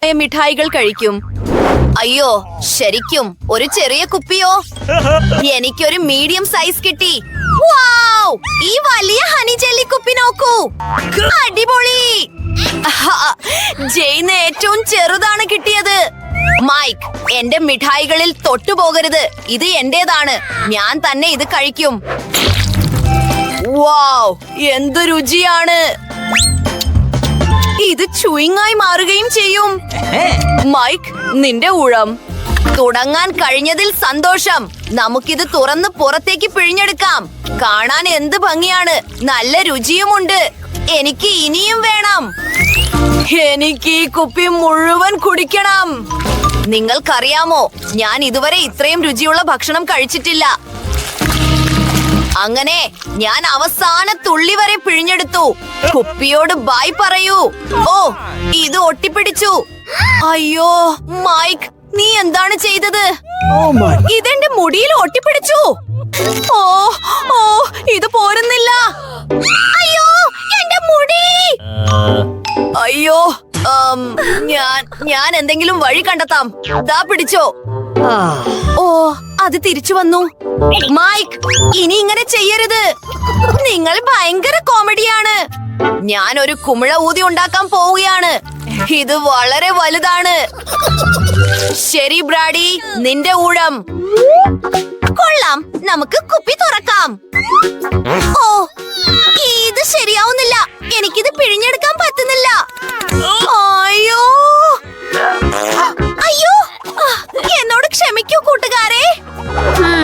മിഠായികൾ കഴിക്കും. അയ്യോ, ശരിക്കും ഒരു ചെറിയ കുപ്പിയോ? എനിക്കൊരു മീഡിയം സൈസ് കിട്ടി. വൗ! ഈ വലിയ ഹണി ജെല്ലി കുപ്പി നോക്കൂ, അടിപൊളി. ജെയിന് ഏറ്റവും ചെറുതാണ് കിട്ടിയത്. മൈക്ക്, എന്റെ മിഠായികളിൽ തൊട്ടുപോകരുത്. ഇത് എന്റേതാണ്. ഞാൻ തന്നെ ഇത് കഴിക്കും. വൗ! എന്തു രുചിയാണ്. ഇത് ചൂയിങ്ങായി മാറുകയും ചെയ്യും. മൈക്ക്, നിന്റെ ഊഴം. തുടങ്ങാൻ കഴിഞ്ഞതിൽ സന്തോഷം. നമുക്കിത് തുറന്ന് പുറത്തേക്ക് പിഴിഞ്ഞെടുക്കാം. കാണാൻ എന്ത് ഭംഗിയാണ്. നല്ല രുചിയുമുണ്ട്. എനിക്ക് ഇനിയും വേണം. എനിക്ക് ഈ കുപ്പി മുഴുവൻ കുടിക്കണം. നിങ്ങൾക്കറിയാമോ, ഞാൻ ഇതുവരെ ഇത്രയും രുചിയുള്ള ഭക്ഷണം കഴിച്ചിട്ടില്ല. അങ്ങനെ ഞാൻ അവസാന തുള്ളി വരെ പിഴിഞ്ഞെടുത്തു. കുപ്പിയോട് ബൈ പറയൂ. ഓ, ഇത് ഒട്ടിപ്പിടിച്ചു. അയ്യോ മൈക്ക്, നീ എന്താണ് ചെയ്തത്? ഇതെന്റെ മുടിയിൽ ഒട്ടിപ്പിടിച്ചു. ഓ ഓ, ഇത് പോരുന്നില്ല. അയ്യോ, എന്റെ മുടി. അയ്യോ, ഞാൻ എന്തെങ്കിലും വഴി കണ്ടെത്താം. ദാ പിടിച്ചോ. ഓ, അത് തിരിച്ചു വന്നു. മൈക്ക്, ഇനി ഇങ്ങനെ ചെയ്യരുത്. നിങ്ങൾ ഭയങ്കര കോമഡിയാണ്. ഞാൻ ഒരു കുമിള ഊതി ഉണ്ടാക്കാൻ പോവുകയാണ്. ഇത് വളരെ വലുതാണ്. ശരി ബ്രാഡി, നിന്റെ ഊഴം. കൊള്ളാം, നമുക്ക് കുപ്പി തുറക്കാം. ഓ, ഇത് ശരിയാവുന്നില്ല. എനിക്കിത് പിഴിഞ്ഞെടുക്കാൻ പറ്റുന്നില്ല. അയ്യോ അയ്യോ, എന്നോട് ക്ഷമിക്കൂ കൂട്ടുകാരെ.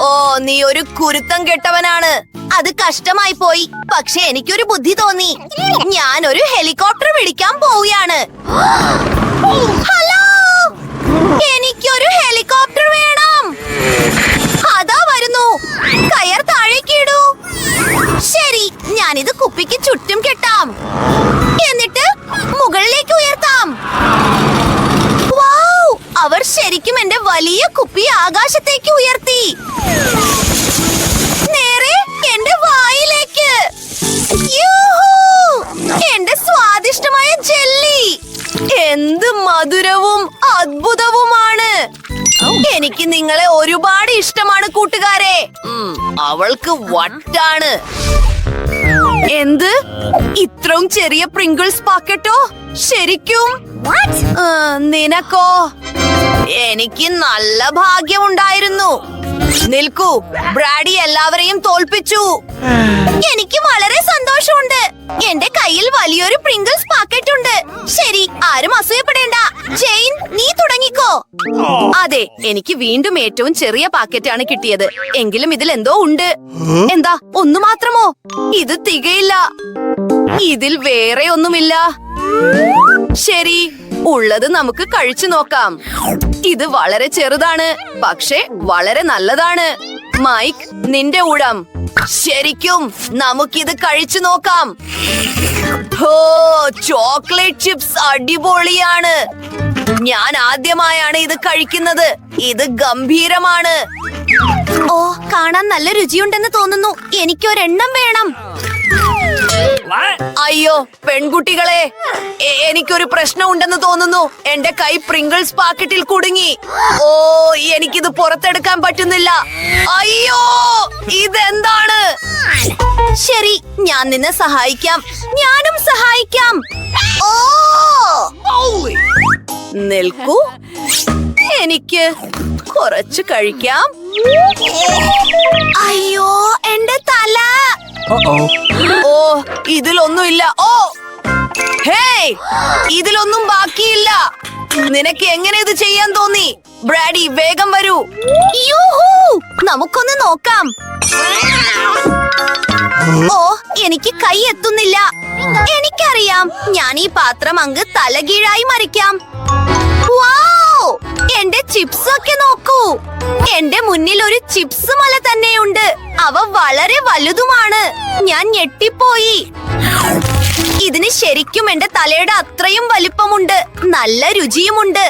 ഓ, നീ ഒരു കുരുത്തം കെട്ടവനാണ്. അത് കഷ്ടമായി പോയി. പക്ഷെ എനിക്കൊരു ബുദ്ധി തോന്നി. ഞാൻ ഒരു ഹെലികോപ്റ്റർ വിളിക്കാൻ പോവുകയാണ്. ഹലോ, എനിക്കൊരു ഹെലികോപ്റ്റർ വേണം. അതാ വരുന്നു. കയർ താഴേക്ക് ഇടൂ. ശരി, ഞാനിത് കുപ്പിക്ക് ചുറ്റും കെട്ടാം. എന്നിട്ട് മുകളിലേക്ക് ഉയർത്താം. വൗ! അവർ ശരിക്കും എന്റെ വലിയ കുപ്പി ആകാശത്തേക്ക് ഉയർത്തി. നേരെ എന്റെ വായിലേക്ക്. എന്റെ സ്വാദിഷ്ടമായ ജെല്ലി. എന്ത് മധുരവും അദ്ഭുതവുമാണ്. എനിക്ക് നിങ്ങളെ ഒരുപാട് ഇഷ്ടമാണ് കൂട്ടുകാരെ. അവൾക്ക് വട്ടാണ്. എന്ത്? ഇത്രയും ചെറിയ പ്രിങ്കിൾസ് പാക്കറ്റോ? ശരിക്കും? നിനക്കോ? എനിക്ക് നല്ല ഭാഗ്യമുണ്ടായിരുന്നു. നിൽക്കൂ, ബ്രാഡി എല്ലാവരെയും തോൽപ്പിച്ചു. എനിക്ക് വളരെ സന്തോഷമുണ്ട്. എന്റെ കയ്യിൽ വലിയൊരു പ്രിങ്കിൾസ് പാക്കറ്റ് ഉണ്ട്. ശരി, ആരും അസൂയപ്പെടേണ്ട. ജെയിൻ, നീ തുടങ്ങിക്കോ. അതെ, എനിക്ക് വീണ്ടും ഏറ്റവും ചെറിയ പാക്കറ്റാണ് കിട്ടിയത്. എങ്കിലും ഇതിൽ എന്തോ ഉണ്ട്. എന്താ, ഒന്നു മാത്രമോ? ഇത് തികയില്ല. ഇതിൽ വേറെ ഒന്നുമില്ല. ശരി, ഉള്ളത് നമുക്ക് കഴിച്ചു നോക്കാം. ഇത് വളരെ ചെറുതാണ്, പക്ഷെ വളരെ നല്ലതാണ്. മൈക്ക്, നിന്റെ ഊഴം. ശരിക്കും നമുക്കിത് കഴിച്ചു നോക്കാം. ഓ, ചോക്ലേറ്റ് ചിപ്സ് അടിപൊളിയാണ്. ഞാൻ ആദ്യമായാണ് ഇത് കഴിക്കുന്നത്. ഇത് ഗംഭീരമാണ്. ഓ, കാണാൻ നല്ല രുചിയുണ്ടെന്ന് തോന്നുന്നു. എനിക്കൊരെണ്ണം വേണം. അയ്യോ പെൺകുട്ടികളെ, എനിക്കൊരു പ്രശ്നം ഉണ്ടെന്ന് തോന്നുന്നു. എന്റെ കൈ പ്രിങ്കിൾസ് പാക്കറ്റിൽ കുടുങ്ങി. ഓ, എനിക്കിത് പുറത്തെടുക്കാൻ പറ്റുന്നില്ല. അയ്യോ, ഇതെന്താണ്? ശരി, ഞാൻ നിന്നെ സഹായിക്കാം. ഞാനും സഹായിക്കാം. ഓ, നിൽക്കൂ, എനിക്ക് കുറച്ച് കഴിക്കാം. അയ്യോ, എന്റെ തല. ഓ, ഇതിലൊന്നുമില്ല. ഓ, ഹേയ്, ഇതിലൊന്നും ബാക്കിയില്ല. നിനക്ക് എങ്ങനെ ഇത് ചെയ്യാൻ തോന്നി? ബ്രാഡി, വേഗം വരൂ. നമുക്കൊന്ന് നോക്കാം. ഓ, എനിക്ക് കൈ എത്തുന്നില്ല. എനിക്കറിയാം, ഞാൻ ഈ പാത്രം അങ്ങ് തലകീഴായി മറിക്കാം. വൗ! എന്റെ ചിപ്സ് ഒക്കെ നോക്കൂ. എന്റെ മുന്നിൽ ഒരു ചിപ്സ് മല തന്നെയുണ്ട്. അവ വളരെ വലുതുമാണ്. ഞാൻ ഞെട്ടിപ്പോയി. ഇതിന് ശരിക്കും എന്റെ തലയുടെ അത്രയും വലിപ്പമുണ്ട്. നല്ല രുചിയുമുണ്ട്.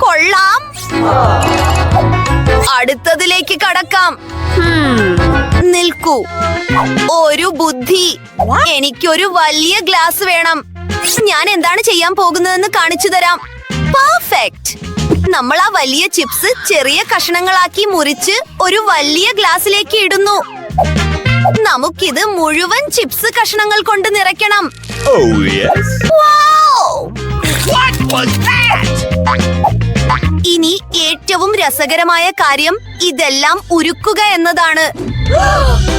കൊള്ളാം. അടുത്തതിലേക്ക് കടക്കാം. നിൽക്കൂ, ഒരു ബുദ്ധി. എനിക്കൊരു വലിയ ഗ്ലാസ് വേണം. ഞാൻ എന്താണ് ചെയ്യാൻ പോകുന്നതെന്ന് കാണിച്ചു തരാം. പെർഫെക്റ്റ്. നമ്മൾ ആ വലിയ ചിപ്സ് ചെറിയ കഷണങ്ങളാക്കി മുറിച്ച് ഒരു വലിയ ഗ്ലാസ്സിലേക്ക് ഇടുന്നു. നമുക്കിത് മുഴുവൻ ചിപ്സ് കഷണങ്ങൾ കൊണ്ട് നിറയ്ക്കണം. ഇനി ഏറ്റവും രസകരമായ കാര്യം ഇതെല്ലാം ഉരുക്കുക എന്നതാണ്.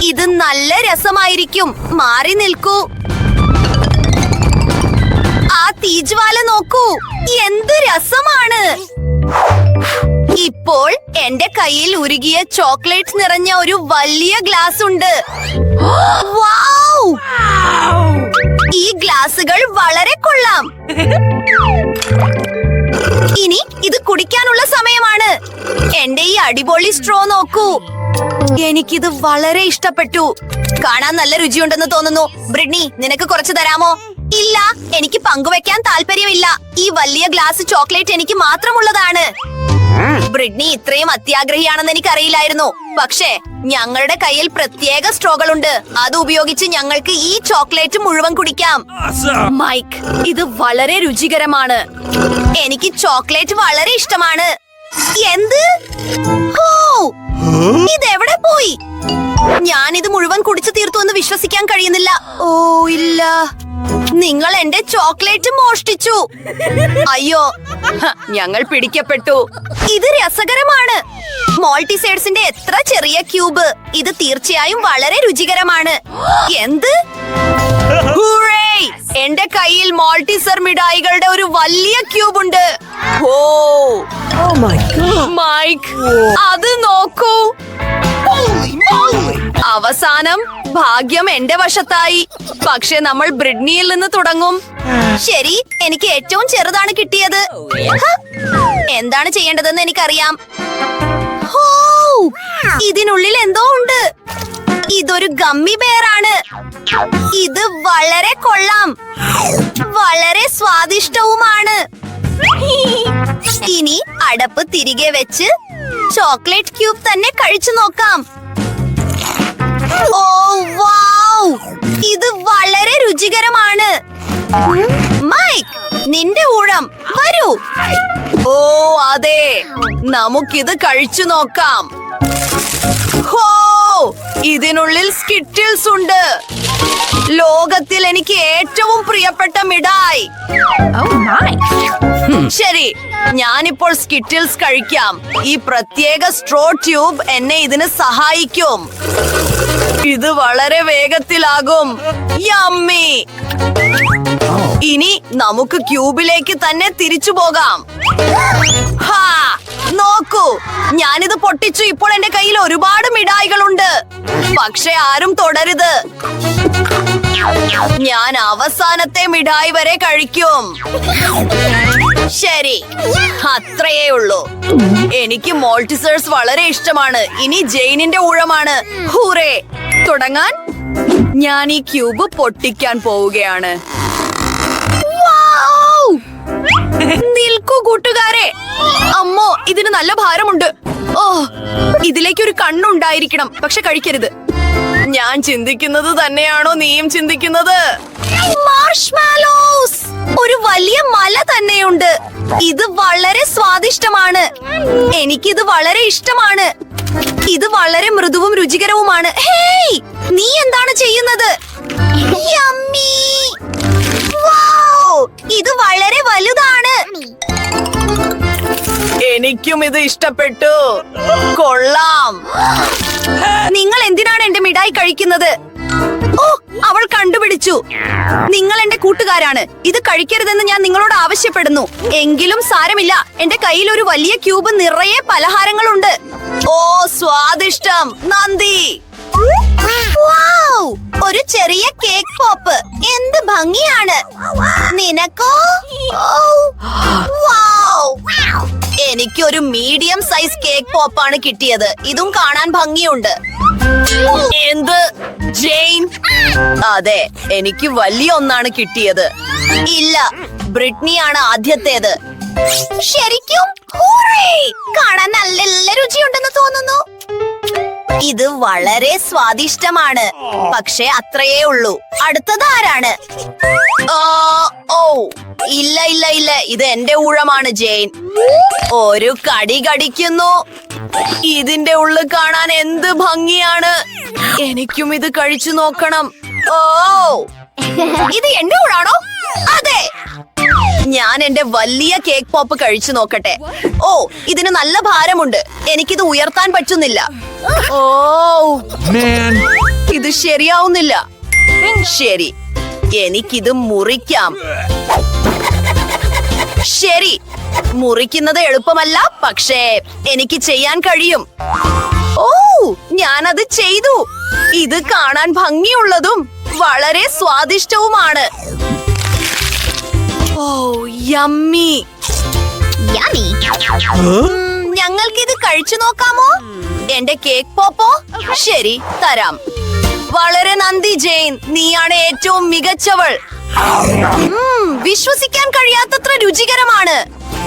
ഇത് നല്ല രസമായിരിക്കും. മാറി നിൽക്കൂ. ആ തീജ്വാല നോക്കൂ, എന്ത് രസമാണ്. ഇപ്പോൾ എന്റെ കയ്യിൽ ഉരുകിയ ചോക്ലേറ്റ് നിറഞ്ഞ ഒരു വലിയ ഗ്ലാസ് ഉണ്ട്. വൗ! ഈ ഗ്ലാസുകൾ വളരെ കൊള്ളാം. ഇനി ഇത് കുടിക്കാനുള്ള സമയമാണ്. എന്റെ ഈ അടിപൊളി സ്ട്രോ നോക്കൂ. എനിക്കിത് വളരെ ഇഷ്ടപ്പെട്ടു. കാണാൻ നല്ല രുചിയുണ്ടെന്ന് തോന്നുന്നു. ബ്രിഡ്നി, നിനക്ക് കുറച്ച് തരാമോ? ഇല്ല, എനിക്ക് പങ്കുവെക്കാൻ താല്പര്യമില്ല. ഈ വലിയ ഗ്ലാസ് ചോക്ലേറ്റ് എനിക്ക് മാത്രമുള്ളതാണ്. ബ്രിഡ്നി ഇത്രയും അത്യാഗ്രഹിയാണെന്ന് എനിക്കറിയില്ലായിരുന്നു. പക്ഷേ ഞങ്ങളുടെ കയ്യിൽ പ്രത്യേക സ്ട്രോകളുണ്ട്. അത് ഉപയോഗിച്ച് ഞങ്ങൾക്ക് ഈ ചോക്ലേറ്റ് മുഴുവൻ കുടിക്കാം. മൈക്ക്, ഇത് വളരെ രുചികരമാണ്. എനിക്ക് ചോക്ലേറ്റ് വളരെ ഇഷ്ടമാണ്. എന്ത്? ഇതെവിടെ പോയി? ഞാനിത് മുഴുവൻ കുടിച്ചു തീർത്തു എന്ന് വിശ്വസിക്കാൻ കഴിയുന്നില്ല. ഓ ഇല്ല, നിങ്ങൾ എന്റെ ചോക്ലേറ്റ് മോഷ്ടിച്ചു. അയ്യോ, ഞങ്ങൾ പിടിക്കപ്പെട്ടു. ഇത് രസകരമാണ്. മോൾട്ടിസൈഡ്സിന്റെ എത്ര ചെറിയ ക്യൂബ്. ഇത് തീർച്ചയായും വളരെ രുചികരമാണ്. എന്ത്? എന്റെ കയ്യിൽ മോൾട്ടിസർ മിഠായികളുടെ ഒരു വലിയ ക്യൂബ് ഉണ്ട്. മൈക്ക്, അത് നോക്കൂ. അവസാനം ഭാഗ്യം എന്റെ വശത്തായി. പക്ഷെ നമ്മൾ ബ്രിഡ്നിയിൽ നിന്ന് തുടങ്ങും. ശരി, എനിക്ക് ഏറ്റവും ചെറുതാണ് കിട്ടിയത്. എന്താണ് ചെയ്യേണ്ടതെന്ന് എനിക്കറിയാം. ഇതിനുള്ളിൽ എന്തോ ഉണ്ട്. ഇതൊരു ഗമ്മി ബെയറാണ്. ഇത് വളരെ കൊള്ളാം. വളരെ സ്വാദിഷ്ടവുമാണ്. ഇനി അടപ്പ് തിരികെ വെച്ച് ചോക്ലേറ്റ് ക്യൂബ് തന്നെ കഴിച്ചു നോക്കാം. ഓ വൗ! ഇത് വളരെ രുചികരമാണ്. മൈക്ക്, നിന്റെ ഊഴം. വരൂ. ഓ അതെ, നമുക്കിത് കഴിച്ചു നോക്കാം. ഹോ, ഇതിനുള്ളിൽ സ്കിറ്റിൽസ് ഉണ്ട്. ലോകത്തിൽ എനിക്ക് ഏറ്റവും പ്രിയപ്പെട്ട മിഠായി. ശരി, ഞാനിപ്പോൾ സ്കിറ്റിൽസ് കഴിക്കാം. ഈ പ്രത്യേക സ്ട്രോ ട്യൂബ് എന്നെ ഇതിന് സഹായിക്കും. ഇത് വളരെ വേഗത്തിലാകും. യമ്മി. ഇനി നമുക്ക് ക്യൂബിലേക്ക് തന്നെ തിരിച്ചു പോകാം. ഹാ, നോക്കൂ, ഞാനിത് പൊട്ടിച്ചു. ഇപ്പോൾ എന്റെ കയ്യിൽ ഒരുപാട് മിഠായികളുണ്ട്. പക്ഷെ ആരും തുടരുത്. ഞാൻ അവസാനത്തെ മിഠായി വരെ കഴിക്കും. ശരി, അത്രയേ ഉള്ളൂ. എനിക്ക് മോൾട്ടിസേഴ്സ് വളരെ ഇഷ്ടമാണ്. ഇനി ജെയിനിന്റെ ഊഴമാണ്. ഹൂറേ! തുടങ്ങാൻ ഞാൻ ഈ ക്യൂബ് പൊട്ടിക്കാൻ പോവുകയാണ്. നിൽക്കൂ കൂട്ടുകാരെ. അമ്മോ, ഇതിന് നല്ല ഭാരമുണ്ട്. ഓ, ഇതിലേക്കൊരു കണ്ണുണ്ടായിരിക്കണം. പക്ഷെ കഴിക്കരുത്. ഞാൻ ചിന്തിക്കുന്നത് തന്നെയാണോ നീയും ചിന്തിക്കുന്നത്? മാർഷ്മാലോസ്! ഒരു വലിയ മല തന്നെയുണ്ട്. ഇത് വളരെ സ്വാദിഷ്ടമാണ്. എനിക്കിത് വളരെ ഇഷ്ടമാണ്. ഇത് വളരെ മൃദുവും രുചികരവുമാണ്. ഹേയ്, നീ എന്താണ് ചെയ്യുന്നത്? യമ്മി! വൗ! ഇത് വളരെ വലുതാണ്. എനിക്കും ഇത് ഇഷ്ടപ്പെട്ടു. കൊള്ളാം. നിങ്ങൾ എന്തിനാണ് എന്റെ മിഠായി കഴിക്കുന്നത്? ഓ, അവൾ കണ്ടുപിടിച്ചു. നിങ്ങൾ എന്റെ കൂട്ടുകാരാണ്. ഇത് കഴിക്കരുതെന്ന് ഞാൻ നിങ്ങളോട് ആവശ്യപ്പെടുന്നു. എങ്കിലും സാരമില്ല. എന്റെ കയ്യിൽ ഒരു വലിയ ക്യൂബ് നിറയെ പലഹാരങ്ങളുണ്ട്. ഓ, സ്വാദിഷ്ടം. നന്ദി. ഒരു ചെറിയ കേക്ക് പോപ്പ്. എന്ത് ഭംഗിയാണ്. നിനക്കോ? എനിക്കൊരു മീഡിയം സൈസ് കേക്ക് പോപ്പാണ് കിട്ടിയത്. ഇതും കാണാൻ ഭംഗിയുണ്ട്. എന്ത്, ജെയിൻ? അതെ, എനിക്ക് വലിയ ഒന്നാണ് കിട്ടിയത്. ഇല്ല, ബ്രിട്നിയാണ് ആദ്യത്തേത്. ശരിക്കും? കാണാൻ നല്ല രുചിയുണ്ടെന്ന് തോന്നുന്നു. ഇത് വളരെ സ്വാദിഷ്ടമാണ്, പക്ഷെ അത്രയേ ഉള്ളൂ. അടുത്തത് ആരാണ്? ഓ ഇല്ല ഇല്ല ഇല്ല, ഇത് എന്റെ ഊഴമാണ് ജെയിൻ. ഒരു കടി കടിക്കുന്നു. ഇതിന്റെ ഉള്ളിൽ കാണാൻ എന്ത് ഭംഗിയാണ്. എനിക്കും ഇത് കഴിച്ചു നോക്കണം. ഓ, ഇത് എന്റെ ഊഴാണോ? അതെ. ഞാൻ എന്റെ വലിയ കേക്ക് പോപ്പ് കഴിച്ചു നോക്കട്ടെ. ഓ, ഇതിന് നല്ല ഭാരമുണ്ട്. എനിക്കിത് ഉയർത്താൻ പറ്റുന്നില്ല. ഓ, ഇത് ശരിയാവുന്നില്ല. ശരി, എനിക്കിത് മുറിക്കാം. ശരി, മുറിക്കുന്നത് എളുപ്പമല്ല, പക്ഷേ എനിക്ക് ചെയ്യാൻ കഴിയും. ഓ, ഞാനത് ചെയ്തു. ഇത് കാണാൻ ഭംഗിയുള്ളതും വളരെ സ്വാദിഷ്ടവുമാണ്. ഓ, യമ്മി. ഞങ്ങൾക്കിത് കഴിച്ചു നോക്കാമോ? എന്റെ കേക്ക് പോപ്പോ? ശരി, തരാം. വളരെ നന്ദി ജെയിൻ, നീയാണ് ഏറ്റവും മികച്ചവൾ. വിശ്വസിക്കാൻ കഴിയാത്തത്ര രുചികരമാണ്.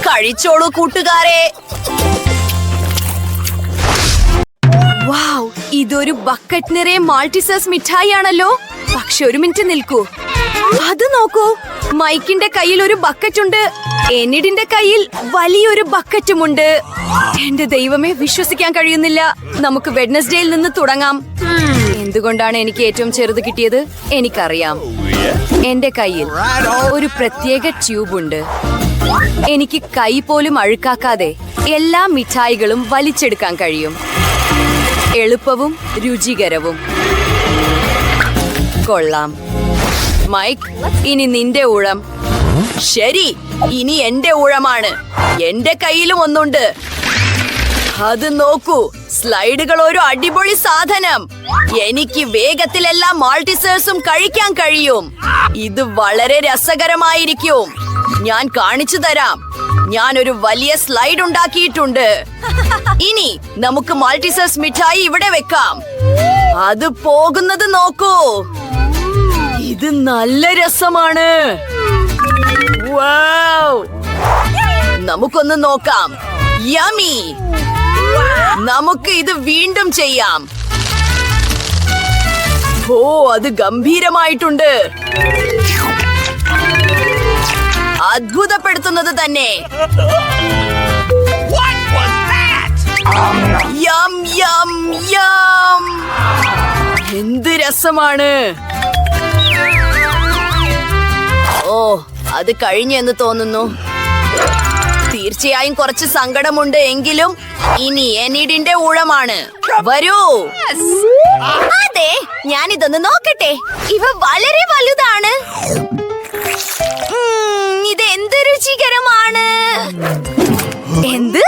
കഴിച്ചോളൂ കൂട്ടുകാരെ. വാവ്, ഇതൊരു ബക്കറ്റ് നിറയെ മാൾട്ടിസേഴ്സ് മിഠായി ആണല്ലോ. പക്ഷെ ഒരു മിനിറ്റ് നിൽക്കൂ, അത് നോക്കൂ. മൈക്കിന്റെ കയ്യിൽ ഒരു ബക്കറ്റ് ഉണ്ട്, എനിഡിന്റെ കയ്യിൽ വലിയൊരു ബക്കറ്റുമുണ്ട്. എന്റെ ദൈവമേ, വിശ്വസിക്കാൻ കഴിയുന്നില്ല. നമുക്ക് വെഡ്നസ്ഡേയിൽ നിന്ന് തുടങ്ങാം. എന്തുകൊണ്ടാണ് എനിക്ക് ഏറ്റവും ചെറുത് കിട്ടിയത്? എനിക്കറിയാം. എന്റെ കയ്യിൽ ഒരു പ്രത്യേക ട്യൂബ് ഉണ്ട്. എനിക്ക് കൈ പോലും അഴുക്കാക്കാതെ എല്ലാ മിഠായികളും വലിച്ചെടുക്കാൻ കഴിയും. എളുപ്പവും രുചികരവും. കൊള്ളാം. മൈക്ക്, ഇനി നിന്റെ ഊഴം. ശരി, ഇനി എന്റെ ഊഴമാണ്. എന്റെ കയ്യിലും ഒന്നുണ്ട്. അത് നോക്കൂ, സ്ലൈഡുകൾ ഒരു അടിപൊളി സാധനം. എനിക്ക് വേഗത്തിലെല്ലാം മാൾട്ടിസേഴ്സും കഴിക്കാൻ കഴിയും. ഇത് വളരെ രസകരമായിരിക്കും. ഞാൻ കാണിച്ചു തരാം. ഞാൻ ഒരു വലിയ സ്ലൈഡ് ഉണ്ടാക്കിയിട്ടുണ്ട്. ഇനി നമുക്ക് മാൾട്ടിസേഴ്സ് മിഠായി ഇവിടെ വെക്കാം. അത് പോകുന്നത് നോക്കൂ. ഇത് നല്ല രസമാണ്. വൗ! നമുക്കൊന്ന് നോക്കാം. യമി! നമുക്ക് ഇത് വീണ്ടും ചെയ്യാം. ഓ, അത് ഗംഭീരമായിട്ടുണ്ട്. അത്ഭുതപ്പെടുത്തുന്നത് തന്നെ. യം യം യം! എന്ത് രസമാണ്. ഓ, അത് കഴിഞ്ഞെന്ന് തോന്നുന്നു. തീർച്ചയായും കുറച്ച് സങ്കടമുണ്ട്, എങ്കിലും ഇനി എനിഡിന്റെ ഊഴമാണ്. വരൂ. അതെ, ഞാനിതൊന്ന് നോക്കട്ടെ. ഇവ വളരെ വലുതാണ്. ഇത് എന്ത് രുചികരമാണ്. എന്ത്?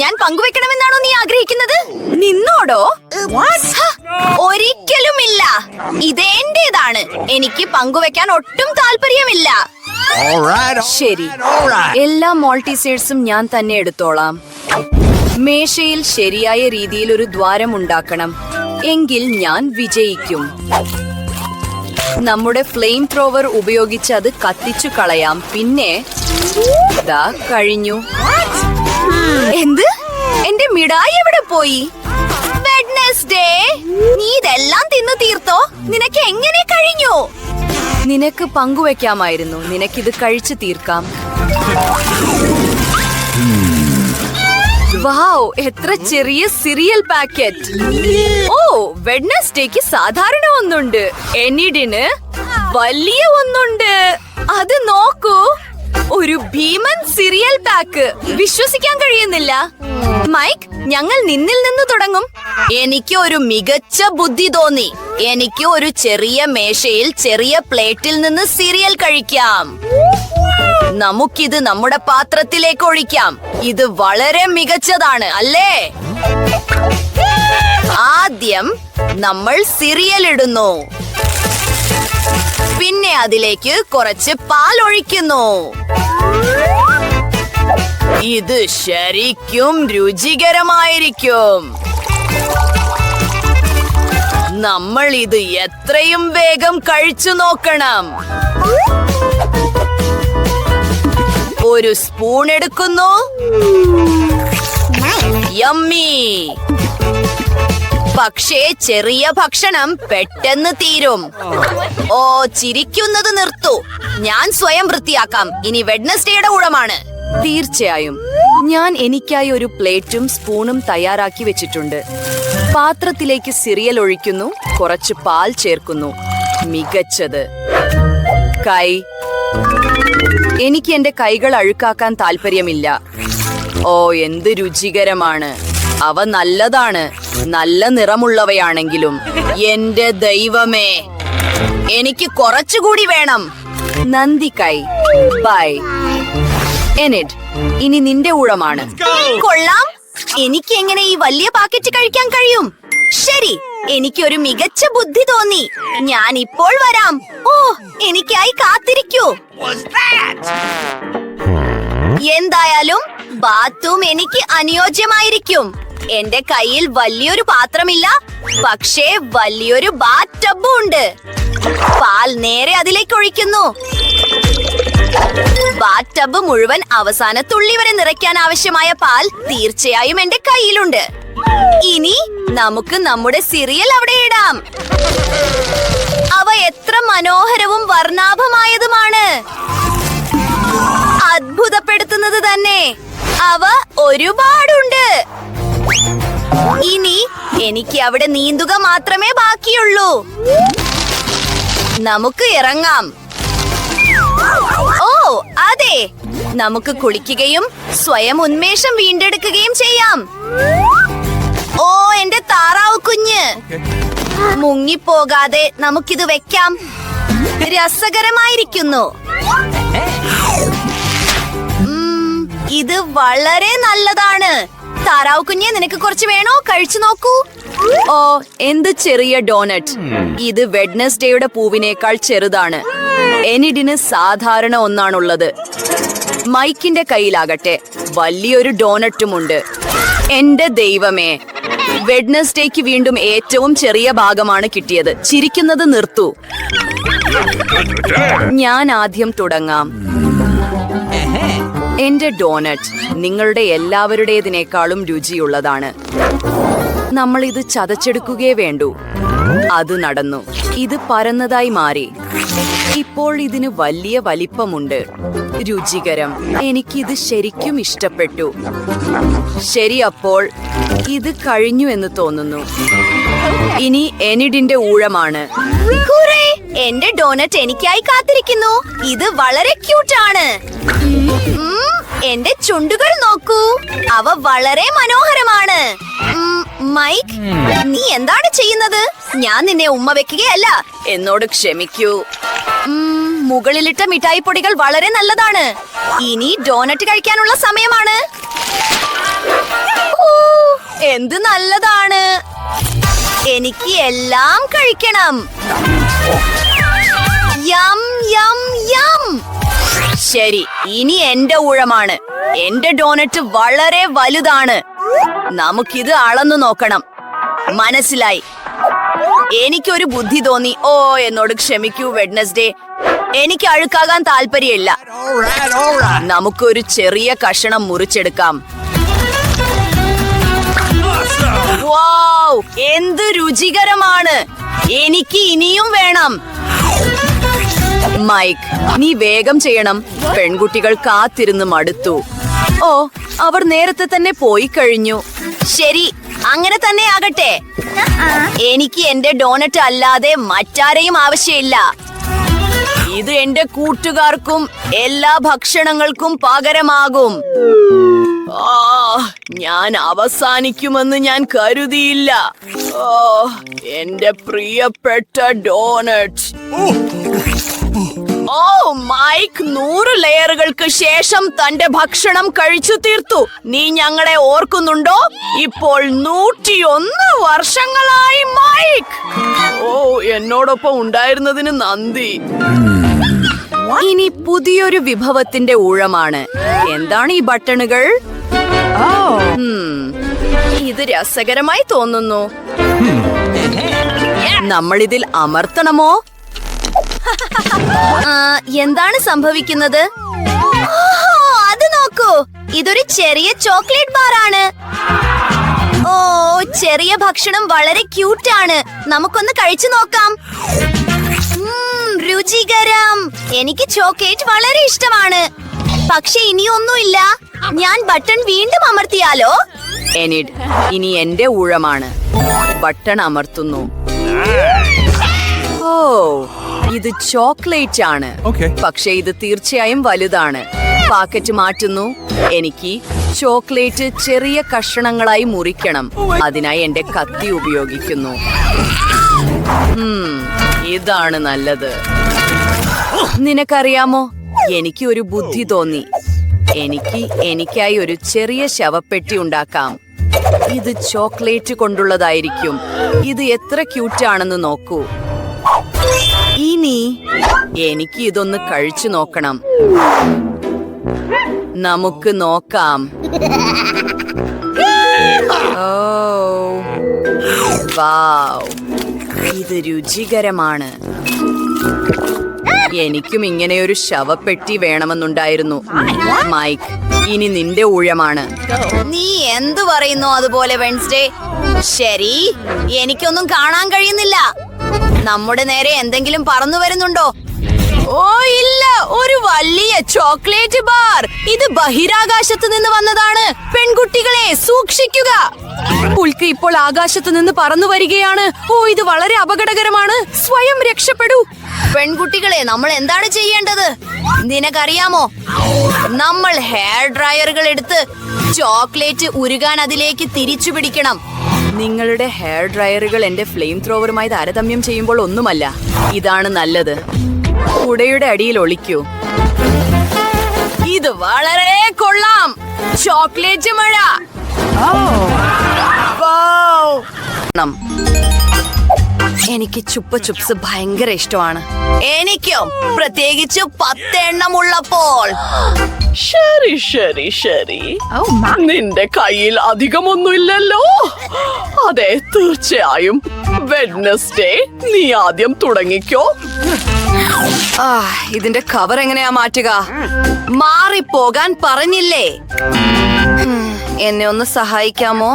ഞാൻ പങ്കുവെക്കണമെന്നാണോ നീ ആഗ്രഹിക്കുന്നത്? നിന്നോടോ? ഒരിക്കലുമില്ല. ഇത് എന്റേതാണ്. എനിക്ക് പങ്കുവെക്കാൻ ഒട്ടും താല്പര്യമില്ല. ശരി, എല്ലാ മാൾട്ടിസേഴ്സും ഞാൻ തന്നെ എടുത്തോളാം. മേശയിൽ ശരിയായ രീതിയിൽ ഒരു ദ്വാരം ഉണ്ടാക്കണം. എങ്കിൽ ഞാൻ വിജയിക്കും. നമ്മുടെ ഫ്ലെയിം ത്രോവർ ഉപയോഗിച്ച് അത് കത്തിച്ചു കളയാം. പിന്നെ ദാ കഴിഞ്ഞു. എന്ത്? എന്റെ മിഠായി എവിടെ പോയി? വെഡ്നസ്ഡേ, നീ ഇതെല്ലാം തിന്നു തീർത്തോ? നിനക്ക് എങ്ങനെ കഴിഞ്ഞു? നിനക്ക് പങ്കുവെക്കാമായിരുന്നു. നിനക്കിത് കഴിച്ചു തീർക്കാം. വാവ്, എത്ര ചെറിയ സിറിയൽ പാക്കറ്റ്. ഓ, വെഡ്നസ്ഡേക്ക് സാധാരണ ഒന്നുണ്ട്, എനിഡിന് വലിയ ഒന്നുണ്ട്. അത് നോക്കൂ, ഒരു ഭീമൻ സിറിയൽ പാക്ക്. വിശ്വസിക്കാൻ കഴിയുന്നില്ല. മൈക്ക്, ഞങ്ങൾ നിന്നിൽ നിന്ന് തുടങ്ങും. എനിക്ക് ഒരു മികച്ച ബുദ്ധി തോന്നി. എനിക്ക് ഒരു ചെറിയ മേശയിൽ ചെറിയ പ്ലേറ്റിൽ നിന്ന് സിറിയൽ കഴിക്കാം. നമുക്കിത് നമ്മുടെ പാത്രത്തിലേക്ക് ഒഴിക്കാം. ഇത് വളരെ മികച്ചതാണ്, അല്ലേ? ആദ്യം നമ്മൾ സിറിയൽ ഇടുന്നു. പിന്നെ അതിലേക്ക് കുറച്ച് പാൽ ഒഴിക്കുന്നു. ഇത് ശരിക്കും രുചികരമായിരിക്കും. നമ്മൾ ഇത് എത്രയും വേഗം കഴിച്ചു നോക്കണം. ഒരു സ്പൂൺ എടുക്കുന്നു. യമ്മി! പക്ഷേ ചെറിയ ഭക്ഷണം പെട്ടെന്ന് തീരും. ഓ, ചിരിക്കുന്നത് നിർത്തൂ. ഞാൻ സ്വയം വൃത്തിയാക്കാം. ഇനി വെഡ്നസ്ഡേയുടെ ഊഴമാണ്. തീർച്ചയായും ഞാൻ എനിക്കായി ഒരു പ്ലേറ്റും സ്പൂണും തയ്യാറാക്കി വെച്ചിട്ടുണ്ട്. പാത്രത്തിലേക്ക് സിറിയൽ ഒഴിക്കുന്നു, കുറച്ച് പാൽ ചേർക്കുന്നു. മികച്ചത്. എനിക്ക് എന്റെ കൈകൾ അഴുക്കാക്കാൻ താല്പര്യമില്ല. ഓ, എന്ത് രുചികരമാണ്. അവ നല്ലതാണ്, നല്ല നിറമുള്ളവയാണെങ്കിലും. എന്റെ ദൈവമേ, എനിക്ക് കുറച്ചുകൂടി വേണം. നന്ദി കൈ. ബൈ. എനിഡ്, ഇനി നിന്റെ ഊഴമാണ്. കൊള്ളാം. എനിക്ക് എങ്ങനെ ഈ വലിയ പാക്കറ്റ് കഴിക്കാൻ കഴിയും? ശരി, എനിക്കൊരു മികച്ച ബുദ്ധി തോന്നി. ഞാൻ ഇപ്പോൾ വരാം. ഓ, എനിക്കായി കാത്തിരിക്കൂ. എന്തായാലും ബാത്തും എനിക്ക് അനുയോജ്യമായിരിക്കും. എന്റെ കയ്യിൽ വലിയൊരു പാത്രമില്ല, പക്ഷേ വലിയൊരു ബാത്ത് ടബും ഉണ്ട്. പാൽ നേരെ അതിലേക്ക് ഒഴിക്കുന്നു. ബാത്ത് ടബ് മുഴുവൻ അവസാന തുള്ളി വരെ നിറയ്ക്കാൻ ആവശ്യമായ പാൽ തീർച്ചയായും എന്റെ കയ്യിലുണ്ട്. ഇനി നമുക്ക് നമ്മുടെ സിറിയൽ അവിടെ ഇടാം. അവ എത്ര മനോഹരവും വർണ്ണാഭമായതുമാണ്. അത്ഭുതപ്പെടുത്തുന്നത് തന്നെ. അവ ഒരുപാടുണ്ട്. ഇനി എനിക്ക് അവിടെ നീന്തുക മാത്രമേ ബാക്കിയുള്ളൂ. നമുക്ക് ഇറങ്ങാം. ഓ അതെ, നമുക്ക് കുളിക്കുകയും സ്വയം ഉന്മേഷം വീണ്ടെടുക്കുകയും ചെയ്യാം. ഓ, എന്റെ താറാവ് കുഞ്ഞ്. മുങ്ങിപ്പോകാതെ നമുക്കിത് വെക്കാം. രസകരമായിരിക്കുന്നു. ഇത് വളരെ നല്ലതാണ്. താറാവ് കുഞ്ഞെ, നിനക്ക് കുറച്ച് വേണോ? കഴിച്ചു നോക്കൂ. ഓ, എന്ത് ചെറിയ ഡോനറ്റ്. ഇത് വെഡ്നസ്ഡേയുടെ പൂവിനേക്കാൾ ചെറുതാണ്. എനിഡിന് സാധാരണ ഒന്നാണുള്ളത്. മൈക്കിന്റെ കയ്യിലാകട്ടെ വലിയൊരു ഡോനറ്റുമുണ്ട്. എന്റെ ദൈവമേ, വെഡ്നസ്ഡേക്ക് വീണ്ടും ഏറ്റവും ചെറിയ ഭാഗമാണ് കിട്ടിയത്. ചിരിക്കുന്നത് നിർത്തൂ. ഞാൻ ആദ്യം തുടങ്ങാം. എന്റെ ഡോനറ്റ് നിങ്ങളുടെ എല്ലാവരുടേതിനേക്കാളും രുചിയുള്ളതാണ്. നമ്മൾ ഇത് ചതച്ചെടുക്കുകയേ വേണ്ടൂ. അത് നടന്നു. ഇത് പരന്നതായി മാറി. ഇപ്പോൾ ഇതിന് വലിയ വലിപ്പമുണ്ട്. രുചികരം. എനിക്കിത് ശരിക്കും ഇഷ്ടപ്പെട്ടു. ശരി, അപ്പോൾ ഇത് കഴിഞ്ഞു എന്ന് തോന്നുന്നു. ഇനി എനിഡിന്റെ ഊഴമാണ്. എന്റെ ഡോനറ്റ് എനിക്കായി കാത്തിരിക്കുന്നു. ഇത് വളരെ ക്യൂട്ടാണ്. എന്റെ ചുണ്ടുകൾ നോക്കൂ, അവ വളരെ മനോഹരമാണ്. മൈക്ക്, നീ എന്താണ് ചെയ്യുന്നത്? ഞാൻ നിന്നെ ഉമ്മ വെക്കുകയല്ല. എന്നോട് ക്ഷമിക്കൂ. മുകളിലിട്ട മിഠായി പൊടികൾ വളരെ നല്ലതാണ്. ഇനി ഡോനറ്റ് കഴിക്കാനുള്ള സമയമാണ്. എന്ത് നല്ലതാണ്. എനിക്ക് എല്ലാം കഴിക്കണം. യം യം യം. ശരി, ഇനി എന്റെ ഊഴമാണ്. എന്റെ ഡോനറ്റ് വളരെ വലുതാണ്. നമുക്കിത് അളന്നു നോക്കണം. മനസ്സിലായി. എനിക്കൊരു ബുദ്ധി തോന്നി. ഓ, എന്നോട് ക്ഷമിക്കൂ വെഡ്നസ്ഡേ. എനിക്ക് അഴുക്കാകാൻ താല്പര്യമില്ല. നമുക്കൊരു ചെറിയ കഷണം മുറിച്ചെടുക്കാം. വൗ, എന്ത് രുചികരമാണ്. എനിക്ക് ഇനിയും വേണം. മൈക്ക്, നീ വേഗം ചെയ്യണം. പെൺകുട്ടികൾ കാത്തിരുന്ന് മടുത്തു. ഓ, അവർ നേരത്തെ തന്നെ പോയി കഴിഞ്ഞു. ശരി, അങ്ങനെ തന്നെ ആകട്ടെ. എനിക്ക് എന്റെ ഡോനറ്റ് അല്ലാതെ മറ്റാരെയും ആവശ്യമില്ല. ഇത് എന്റെ കൂട്ടുകാർക്കും എല്ലാ ഭക്ഷണങ്ങൾക്കും പകരമാകും. ഞാൻ അവസാനിക്കുമെന്ന് ഞാൻ കരുതിയില്ല. എന്റെ പ്രിയപ്പെട്ട ഡോനറ്റ്. ഓ, മൈക്ക് 100 ലെയറുകൾക്ക് ശേഷം തന്റെ ഭക്ഷണം കഴിച്ചു തീർത്തു. നീ ഞങ്ങളെ ഓർക്കുന്നുണ്ടോ? ഇപ്പോൾ 101 വർഷങ്ങളായി മൈക്ക്. ഓ, എന്നോടൊപ്പം ഉണ്ടായിരുന്നതിന് നന്ദി. ഇനി പുതിയൊരു വിഭവത്തിന്റെ ഊഴമാണ്. എന്താണ് ഈ ബട്ടണുകൾ? ഇത് രസകരമായി തോന്നുന്നു. നമ്മളിതിൽ അമർത്തണമോ? എന്താണ് സംഭവിക്കുന്നത്? അത് നോക്കൂ, ഇതൊരു ചെറിയ ചോക്ലേറ്റ് ബാർ ആണ്. ഓ, ചെറിയ ഭക്ഷണം വളരെ ക്യൂട്ടാണ്. നമുക്കൊന്ന് കഴിച്ചു നോക്കാം. രുചികരം. എനിക്ക് ചോക്ലേറ്റ് വളരെ ഇഷ്ടമാണ്. പക്ഷെ ഇനിയൊന്നുമില്ല. ഞാൻ ബട്ടൺ വീണ്ടും അമർത്തിയാലോ? എനിഡ്, ഇനി എന്റെ ഊഴമാണ്. ബട്ടൺ അമർത്തുന്നു. ഓ, ഇത് ചോക്ലേറ്റ് ആണ്. പക്ഷെ ഇത് തീർച്ചയായും വലുതാണ്. പാക്കറ്റ് മാറ്റുന്നു. എനിക്ക് ചോക്ലേറ്റ് ചെറിയ കഷണങ്ങളായി മുറിക്കണം. അതിനായി എന്റെ കത്തി ഉപയോഗിക്കുന്നു. ഇതാണ് നല്ലത്. നിനക്കറിയാമോ, എനിക്ക് ഒരു ബുദ്ധി തോന്നി. എനിക്കായി ഒരു ചെറിയ ശവപ്പെട്ടി ഉണ്ടാക്കാം. ഇത് ചോക്ലേറ്റ് കൊണ്ടുള്ളതായിരിക്കും. ഇത് എത്ര ക്യൂട്ടാണെന്ന് നോക്കൂ. ഇനി എനിക്ക് ഇതൊന്ന് കഴിച്ചു നോക്കണം. നമുക്ക് നോക്കാം. ഓ, വൗ, ഇത് രുചികരമാണ്. എനിക്കും ഇങ്ങനെയൊരു ശവപ്പെട്ടി വേണമെന്നുണ്ടായിരുന്നു. മൈക്ക്, ഇനി നിന്റെ ഊഴമാണ്. നീ എന്തു പറയുന്നു അതുപോലെ വെൻസ്ഡേ? ശരി, എനിക്കൊന്നും കാണാൻ കഴിയുന്നില്ല. നമ്മുടെ നേരെ എന്തെങ്കിലും പറന്നു വരുന്നുണ്ടോ? ഓ ഇല്ല, ഒരു വലിയ ചോക്ലേറ്റ് ബാർ. ഇത് ബഹിരാകാശത്ത് നിന്ന് വന്നതാണ്. പെൺകുട്ടികളെ സൂക്ഷിക്കുക. പുൽക്ക് ഇപ്പോൾ ആകാശത്ത് നിന്ന് പറന്നു വരികയാണ്. ഓ, ഇത് വളരെ അപകടകരമാണ്. സ്വയം രക്ഷപ്പെടൂ. പെൺകുട്ടികളെ, നമ്മൾ എന്താണ് ചെയ്യേണ്ടത്? നിനക്കറിയാമോ, നമ്മൾ ഹെയർ ഡ്രയറുകൾ എടുത്ത് ചോക്ലേറ്റ് ഉരുകാൻ അതിലേക്ക് തിരിച്ചു പിടിക്കണം. നിങ്ങളുടെ ഹെയർ ഡ്രയറുകൾ എന്റെ ഫ്ലെയിം ത്രോവറുമായി താരതമ്യം ചെയ്യുമ്പോൾ ഒന്നുമല്ല. ഇതാണ് നല്ലത്. കുടയുടെ അടിയിൽ ഒളിക്കൂ. ഇത് വളരെ കൊള്ളാം. ചോക്ലേറ്റ് മഴ. എനിക്ക് ചുപ്പ ചുപ്സ് ഭയങ്കര ഇഷ്ടമാണ്. എനിക്കും, പ്രത്യേകിച്ച് 10 എണ്ണം ഉള്ളപ്പോൾ. ശരി ശരി ശരി, നിന്റെ കയ്യിൽ അധികമൊന്നുമില്ലല്ലോ. അതെ, തീർച്ചയായും. വെഡ്നസ്ഡേ, നീ ആദ്യം തുടങ്ങിക്കോ. ഇതിന്റെ കവർ എങ്ങനെയാ മാറ്റുക? മാറിപ്പോകാൻ പറഞ്ഞില്ലേ? എന്നെ ഒന്ന് സഹായിക്കാമോ?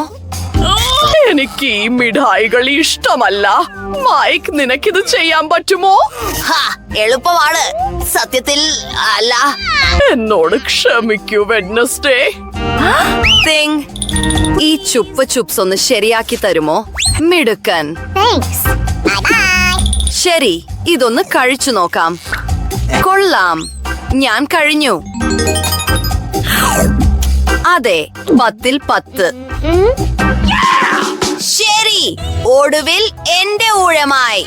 എനിക്ക് ഈ മിഠായികൾ ഇഷ്ടമല്ല. മൈക്ക്, നിനക്കിത് ചെയ്യാൻ പറ്റുമോ? എളുപ്പമാണ്. സത്യത്തിൽ അല്ല. എന്നോട് ക്ഷമിക്കൂ വെഡ്നസ്ഡേ. ഈ ചുപ്പ ചുപ്സ് ഒന്ന് ശരിയാക്കി തരുമോ? മിടുക്കൻ. ശരി, ഇതൊന്ന് കഴിച്ചു നോക്കാം. കൊള്ളാം, ഞാൻ കഴിഞ്ഞു. അതെ, 10-ൽ 10. ശരി, ഒടുവിൽ എന്റെ ഊഴമായി.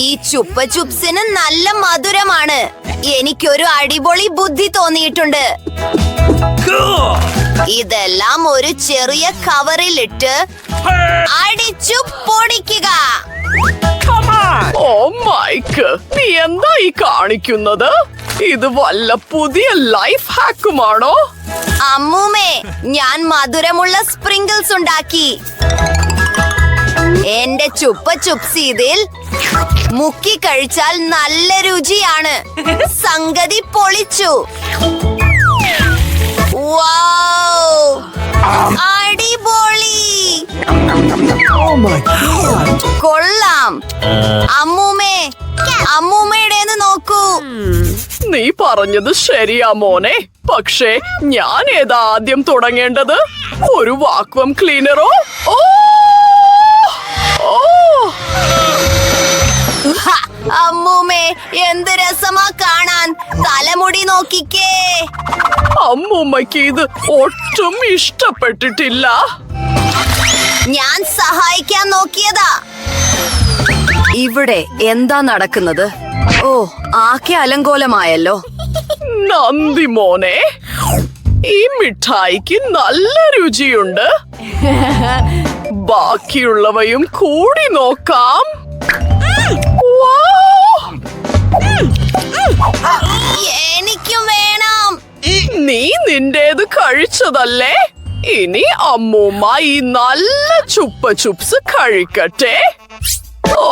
ഈ ചുപ്പ ചുപ്സിന് നല്ല മധുരമാണ്. എനിക്കൊരു അടിപൊളി ബുദ്ധി തോന്നിയിട്ടുണ്ട്. ഇതെല്ലാം ഒരു ചെറിയ കവറിലിട്ട് അടിച്ചു പൊടിക്കുക. ഓ മൈക്ക്, നീ എന്താ ഈ കാണിക്കുന്നത്? ഇത് വല്ല പുതിയ ലൈഫ് ഹാക്കുമാണോ? അമ്മൂമ്മേ, ഞാൻ മധുരമുള്ള സ്പ്രിങ്കിൾസ് ഉണ്ടാക്കി. എന്റെ ചുപ്പ ചുപ്സ് ഇതിൽ മുക്കി കഴിച്ചാൽ നല്ല രുചിയാണ്. സംഗതി പൊളിച്ചു. വൗ, അടിപൊളി. കൊള്ളാം. അമ്മൂമ്മയുടേന്ന് നോക്കൂ. നീ പറഞ്ഞത് ശരിയാ മോനെ. പക്ഷേ ഞാൻ ഏതാ ആദ്യം തുടങ്ങേണ്ടത്? ഒരു വാക്വം ക്ലീനറോ? ഓ അമ്മൂമ്മേ, എന്ത് രസമാ കാണാൻ. തലമുടി നോക്കിക്കേ. അമ്മൂമ്മയ്ക്ക് ഇത് ഒട്ടും ഇഷ്ടപ്പെട്ടിട്ടില്ല. ഞാൻ സഹായിക്കാൻ നോക്കിയതാ. ഇവിടെ എന്താ നടക്കുന്നത്? ഓ, ആകെ അലങ്കോലമായല്ലോ. നന്ദി മോനെ, ഈ മിഠായിക്ക് നല്ല രുചിയുണ്ട്. ബാക്കിയുള്ളവയും കൂടി നോക്കാം. എനിക്കും വേണം. നീ നിന്റേത് കഴിച്ചതല്ലേ? ഇനി അമ്മൂമ്മ ഈ നല്ല ചുപ്പ ചുപ്സ് കഴിക്കട്ടെ. ഓ,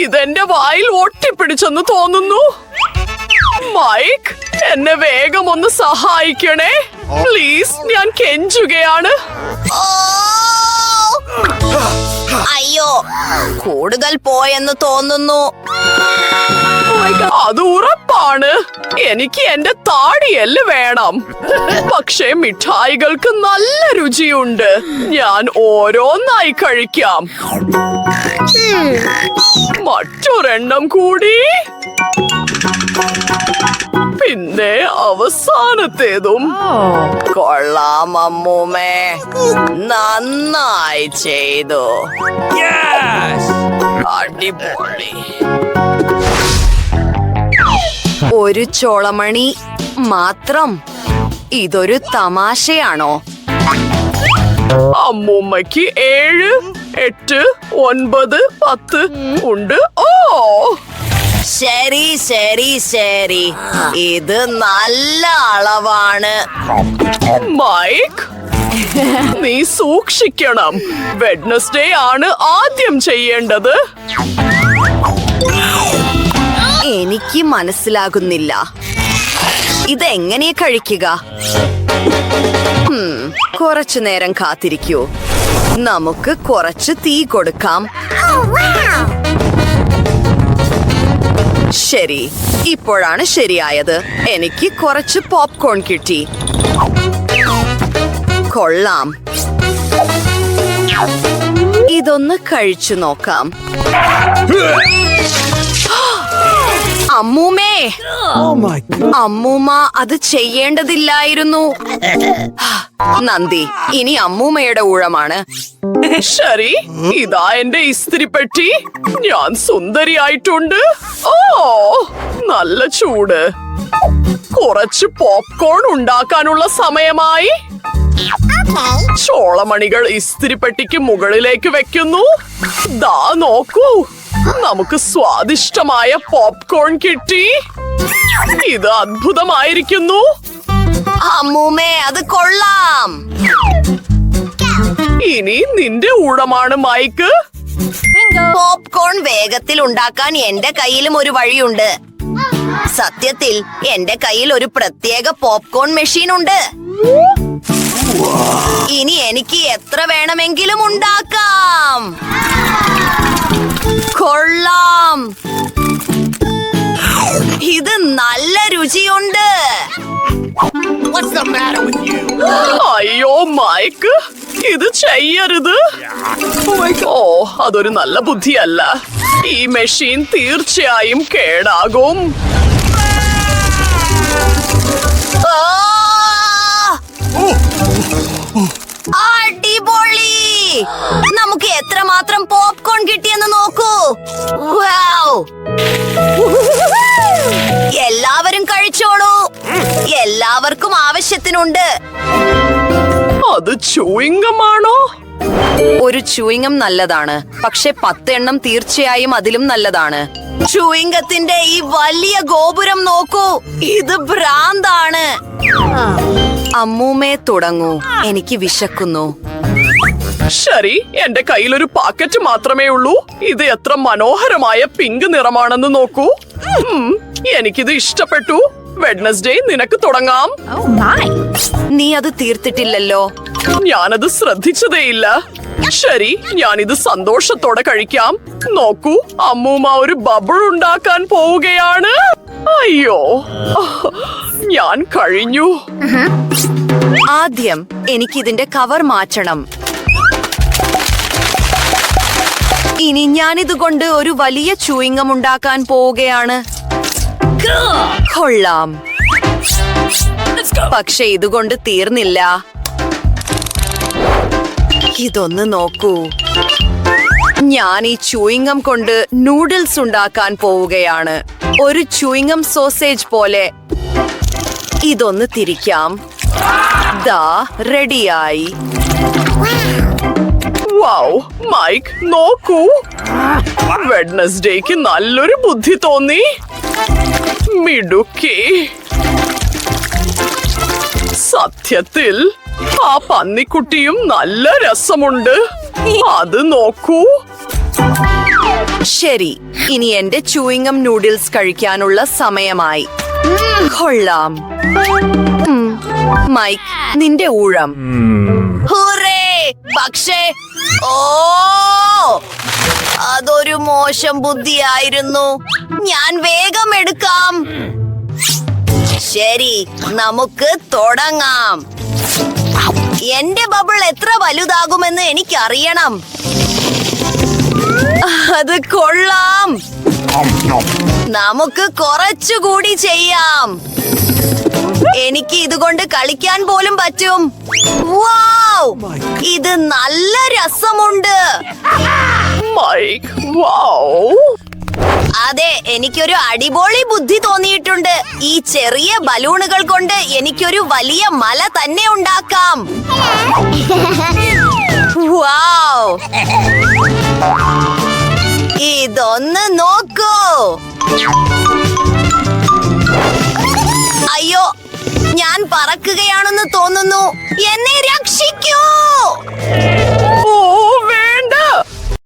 ഇതെന്റെ വായിൽ ഒട്ടിപ്പിടിച്ചെന്ന് തോന്നുന്നു. മൈക്ക്, എന്നെ വേഗം ഒന്ന് സഹായിക്കണേ പ്ലീസ്. ഞാൻ കെഞ്ചുകയാണ്. ഓ അയ്യോ, കൂടുതൽ പോയെന്ന് തോന്നുന്നു. അത് ഉറപ്പാണ്. എനിക്ക് എന്റെ താടിയെല്ല് വേണം. പക്ഷേ മിഠായികൾക്ക് നല്ല രുചിയുണ്ട്. ഞാൻ ഓരോന്നായി കഴിക്കാം. മറ്റൊരെണ്ണം കൂടി. പിന്നെ അവസാനത്തേതും. കൊള്ളാം അമ്മൂമ്മേ, നന്നായി ചെയ്തു. അടിപൊളി. ഒരു ചോളമണി മാത്രം. ഇതൊരു തമാശയാണോ? അമ്മൂമ്മയ്ക്ക് 7, 8, 9, 10 ഉണ്ട്. ഓ, ശരി ശരി ശരി, ഇത് നല്ല അളവാണ്. മൈക്ക്, നീ സൂക്ഷിക്കണം. വെഡ്നസ്ഡേ ആണ് ആദ്യം ചെയ്യേണ്ടത്. എനിക്ക് മനസ്സിലാകുന്നില്ല. ഇതെങ്ങനെ കഴിക്കുക? കുറച്ചു നേരം കാത്തിരിക്കൂ. നമുക്ക് കുറച്ച് തീ കൊടുക്കാം. ശരി, ഇപ്പോഴാണ് ശരിയായത്. എനിക്ക് കുറച്ച് പോപ്കോൺ കിട്ടി. കൊള്ളാം. ഇതൊന്ന് കഴിച്ചു നോക്കാം. അമ്മൂമ്മേ, അമ്മൂമ്മ അത് ചെയ്യേണ്ടതില്ലായിരുന്നു. നന്ദി, ഇനി അമ്മൂമ്മയുടെ ഊഴമാണ്. ശരി, ഇതാ എന്റെ ഇസ്തിരിപ്പെട്ടി. ഞാൻ സുന്ദരിയായിട്ടുണ്ട്. ഓ, നല്ല ചൂട്. കുറച്ച് പോപ്കോൺ ഉണ്ടാക്കാനുള്ള സമയമായി. ചോളമണികൾ ഇസ്തിരിപ്പെട്ടിക്ക് മുകളിലേക്ക് വെക്കുന്നു. ദാ നോക്കൂ, നമുക്ക് സ്വാദിഷ്ടമായ പോപ്കോൺ കിട്ടി. ഇത് അത്ഭുതമായിരിക്കുന്നു. അമ്മൂമ്മേ, അത് കൊള്ളാം. ഇനി നിന്റെ ഊഴമാണ് മൈക്ക്. പോപ്കോൺ വേഗത്തിൽ ഉണ്ടാക്കാൻ എന്റെ കയ്യിലും ഒരു വഴിയുണ്ട്. സത്യത്തിൽ എന്റെ കയ്യിൽ ഒരു പ്രത്യേക പോപ്കോൺ മെഷീൻ ഉണ്ട്. ഇനി എനിക്ക് എത്ര വേണമെങ്കിലും ഉണ്ടാക്കാം. കൊള്ളാം. ഇത് നല്ല രുചിയുണ്ട്. അയ്യോ മൈക്ക്, ഇത് ചെയ്യരുത്. ഓ, അതൊരു നല്ല ബുദ്ധിയല്ല. ഈ മെഷീൻ തീർച്ചയായും കേടാകും. ആ! അടിപൊളി. നമുക്ക് എത്രമാത്രം പോപ്കോൺ കിട്ടിയെന്ന് നോക്കൂ. വൗ! എല്ലാവരും കഴിച്ചോളൂ. എല്ലാവർക്കും ആവശ്യത്തിനുണ്ട്. അത് ചൂയിങ്ങമാണോ? ഒരു ചൂയിങ്ങം നല്ലതാണ്, പക്ഷെ 10 എണ്ണം തീർച്ചയായും അതിലും നല്ലതാണ്. ചൂയിങ്കത്തിന്റെ ഈ വലിയ ഗോപുരം നോക്കൂ. ഇത് ഭ്രാന്താണ്. അമ്മൂമ്മേ, തുടങ്ങൂ. എനിക്ക് വിശക്കുന്നു. ശരി, എന്റെ കയ്യിലൊരു പാക്കറ്റ് മാത്രമേ ഉള്ളൂ. ഇത് എത്ര മനോഹരമായ പിങ്ക് നിറമാണെന്ന് നോക്കൂ. എനിക്കിത് ഇഷ്ടപ്പെട്ടു. വെഡ്നസ്ഡേ നിനക്ക് തുടങ്ങാം. നീ അത് തീർത്തിട്ടില്ലല്ലോ. ഞാനത് ശ്രദ്ധിച്ചതേയില്ല. ശരി, ഞാനിത് സന്തോഷത്തോടെ കഴിക്കാം. നോക്കൂ, അമ്മൂമ്മ ഒരു ബബിൾ ഉണ്ടാക്കാൻ പോവുകയാണ്. അയ്യോ, ഞാൻ കഴിഞ്ഞു. ആദ്യം എനിക്കിതിന്റെ കവർ മാറ്റണം. ഇനി ഞാനിതുകൊണ്ട് ഒരു വലിയ ചൂയിങ്ങം ഉണ്ടാക്കാൻ പോവുകയാണ്. കൊള്ളാം. പക്ഷെ ഇതുകൊണ്ട് തീർന്നില്ല. ഇതൊന്ന് നോക്കൂ. ഞാൻ ഈ ചൂയിങ്ങം കൊണ്ട് നൂഡിൽസ് ഉണ്ടാക്കാൻ പോവുകയാണ്. ഒരു ചൂയിങ്ങം സോസേജ് പോലെ. ഇതൊന്ന് തിരിക്കാം. ദാ റെഡിയായി. വൗ, മൈക്ക് നോക്കൂ. വെഡ്നസ്ഡേക്ക് നല്ലൊരു ബുദ്ധി തോന്നി. മിടുക്കി. സത്യത്തിൽ ആ പന്നിക്കുട്ടിയും നല്ല രസമുണ്ട്. അത് നോക്കൂ. ശരി, ഇനി എന്റെ ചൂയിങ്ങം നൂഡിൽസ് കഴിക്കാനുള്ള സമയമായി. കൊള്ളാം. മൈക്ക്, നിന്റെ ഊഴം. ഹൂറേ! പക്ഷേ ഓ അതൊരു മോശം ബുദ്ധിയായിരുന്നു. ഞാൻ വേഗം എടുക്കാം. ശരി, നമുക്ക് തുടങ്ങാം. എന്റെ ബബിൾ എത്ര വലുതാകുമെന്ന് എനിക്കറിയണം. അത് കൊള്ളാം. നമുക്ക് കുറച്ചുകൂടി ചെയ്യാം. എനിക്ക് ഇതുകൊണ്ട് കളിക്കാൻ പോലും പറ്റും. വൗ! ഇത് നല്ല രസമുണ്ട്. Mic, wow! അതെ, എനിക്കൊരു അടിപൊളി ബുദ്ധി തോന്നിയിട്ടുണ്ട്. ഈ ചെറിയ ബലൂണുകൾ കൊണ്ട് എനിക്കൊരു വലിയ മല തന്നെ ഉണ്ടാക്കാം. വൗ! ഇതൊന്ന് നോക്കൂ. അയ്യോ, ഞാൻ പറക്കുകയാണെന്ന് തോന്നുന്നു. എന്നെ രക്ഷിക്കൂ. ഓ